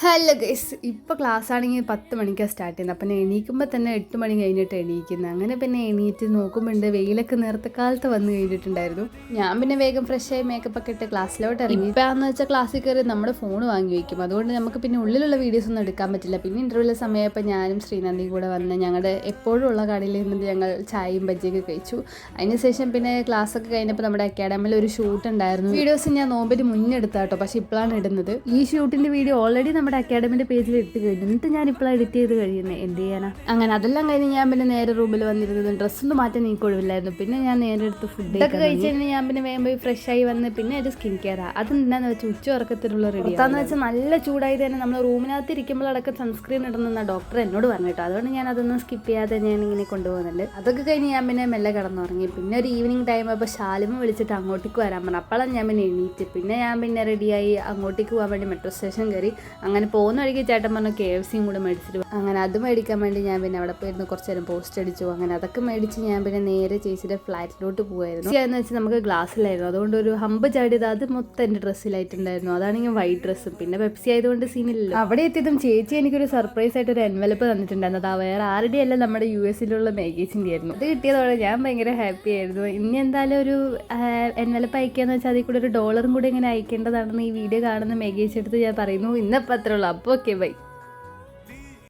Hello guys, ഇപ്പോൾ class ആണെങ്കിൽ 10 മണിക്കാണ് സ്റ്റാർട്ട് ചെയ്യുന്നത്. അപ്പം എണീക്കുമ്പോൾ തന്നെ 8 മണി കഴിഞ്ഞിട്ട് എണീക്കുന്നത്. അങ്ങനെ പിന്നെ എണീറ്റ് നോക്കുമ്പോണ്ട് വെയിലൊക്കെ നേരത്തെ കാലത്ത് വന്ന് കഴിഞ്ഞിട്ടുണ്ടായിരുന്നു. ഞാൻ പിന്നെ വേഗം ഫ്രഷായി മേക്കപ്പ് ഒക്കെ ഇട്ട് ക്ലാസ്സിലോട്ട് ഇറങ്ങി. ഇപ്പോഴാന്ന് വെച്ചാൽ ക്ലാസ്സിൽ കയറി നമ്മുടെ ഫോൺ വാങ്ങി വയ്ക്കും. അതുകൊണ്ട് നമുക്ക് പിന്നെ ഉള്ളിലുള്ള വീഡിയോസ് ഒന്നും എടുക്കാൻ പറ്റില്ല. പിന്നെ ഇൻ്റർവ്യൂവിലെ സമയപ്പോൾ ഞാനും ശ്രീനന്ദിയും കൂടെ വന്ന് ഞങ്ങളുടെ എപ്പോഴും ഉള്ള കടയിൽ നിന്നിട്ട് ഞങ്ങൾ ചായയും ബജ്ജിയൊക്കെ കഴിച്ചു. അതിനുശേഷം പിന്നെ ക്ലാസ്സൊക്കെ കഴിഞ്ഞപ്പോൾ നമ്മുടെ അക്കാഡമിയിൽ ഒരു ഷൂട്ട് ഉണ്ടായിരുന്നു. വീഡിയോസ് ഞാൻ നോമ്പിന് മുന്നേ എടുത്താട്ടോ, പക്ഷേ ഇപ്പോഴാണ് ഇടുന്നത്. ഈ ഷൂട്ടിൻ്റെ വീഡിയോ ഓൾറെഡി നമ്മുടെ അക്കാഡമിൻ്റെ പേജിൽ ഇട്ട് കഴിഞ്ഞു. എന്നിട്ട് ഞാൻ ഇപ്പോൾ എഡിറ്റ് ചെയ്ത് കഴിയുന്നത് എന്ത് ചെയ്യാനാ. അങ്ങനെ അതെല്ലാം കഴിഞ്ഞ് ഞാൻ പിന്നെ നേരെ റൂമിൽ വന്നിരുന്നത്. ഡ്രസ്സൊന്നും മാറ്റാൻ എനിക്ക് ഒഴിവില്ലായിരുന്നു. പിന്നെ ഞാൻ നേരെ എടുത്ത് ഫുഡ് ഒക്കെ കഴിച്ച് കഴിഞ്ഞാൽ ഞാൻ പിന്നെ വേഗം പോയി ഫ്രഷ് ആയി വന്ന് പിന്നെ ഒരു സ്കിൻ കെയറാണ്. അതെന്താണെന്ന് വെച്ചാൽ ഉച്ച ഉറക്കത്തിലുള്ള റെഡി ആണെന്ന് വെച്ചാൽ നല്ല ചൂടായി തന്നെ നമ്മൾ റൂമിനകത്ത് ഇരിക്കുമ്പോഴടക്കം സൺസ്ക്രീൻ ഇടുന്ന ഡോക്ടർ എന്നോട് പറഞ്ഞിട്ടോ. അതുകൊണ്ട് ഞാൻ അതൊന്നും സ്കിപ്പ് ചെയ്യാതെ ഞാൻ ഇങ്ങനെ കൊണ്ടുപോകുന്നുണ്ട്. അതൊക്കെ കഴിഞ്ഞ് ഞാൻ പിന്നെ മെല്ലെ കിടന്നുറങ്ങി. പിന്നെ ഒരു ഈവനിങ് ടൈം അപ്പോൾ ശാലിമ വിളിച്ചിട്ട് അങ്ങോട്ടേക്ക് വരാൻ പറഞ്ഞു. അപ്പോഴാണ് ഞാൻ പിന്നെ എണീറ്റ്. പിന്നെ ഞാൻ പിന്നെ റെഡിയായി അങ്ങോട്ടേക്ക് പോകാൻ വേണ്ടി മെട്രോ സ്റ്റേഷൻ കയറി. അങ്ങനെ പോകുന്ന വഴിക്ക് ചേട്ടൻ പറഞ്ഞു KFCയും കൂടെ മേടിച്ചിട്ട്. അങ്ങനെ അത് മേടിക്കാൻ വേണ്ടി ഞാൻ പിന്നെ അവിടെ പോയിരുന്നു കുറച്ച് നേരം പോസ്റ്റ് അടിച്ചു. അങ്ങനെ അതൊക്കെ മേടിച്ച് ഞാൻ പിന്നെ നേരെ ചേച്ചിയുടെ ഫ്ലാറ്റിലോട്ട് പോകുമായിരുന്നു. എന്ന് വെച്ചാൽ നമുക്ക് ഗ്ലാസ്സിലായിരുന്നു. അതുകൊണ്ട് ഒരു ഹമ്പ് ചാടിയത് അത് മൊത്തം എൻ്റെ ഡ്രസ്സിലായിട്ടുണ്ടായിരുന്നു. അതാണെങ്കിൽ വൈറ്റ് ഡ്രസ്സും. പിന്നെ പെപ്സി ആയതുകൊണ്ട് സീനില്ലല്ലോ. അവിടെ എത്തിയതും ചേച്ചി എനിക്കൊരു സർപ്രൈസ് ആയിട്ട് ഒരു എൻവലപ്പ് തന്നിട്ടുണ്ടായിരുന്നു. അത് വേറെ ആരുടെയും അല്ല, നമ്മുടെ US-ലുള്ള മേഗേജിൻ്റെ ആയിരുന്നു. അത് കിട്ടിയതോടെ ഞാൻ ഭയങ്കര ഹാപ്പി ആയിരുന്നു. ഇനി എന്തായാലും ഒരു എൻവലപ്പ് അയക്കാന്ന് വെച്ചാൽ അതിൽ കൂടെ ഒരു $1 കൂടെ ഇങ്ങനെ അയക്കേണ്ടതാണെന്ന് ഈ വീഡിയോ കാണുന്ന മേഗേജ് എടുത്ത് ഞാൻ പറയുന്നു. ഇന്നപ്പോൾ അത്രേ ഉള്ളൂ. അപ്പോൾ ഓക്കെ, ബൈ.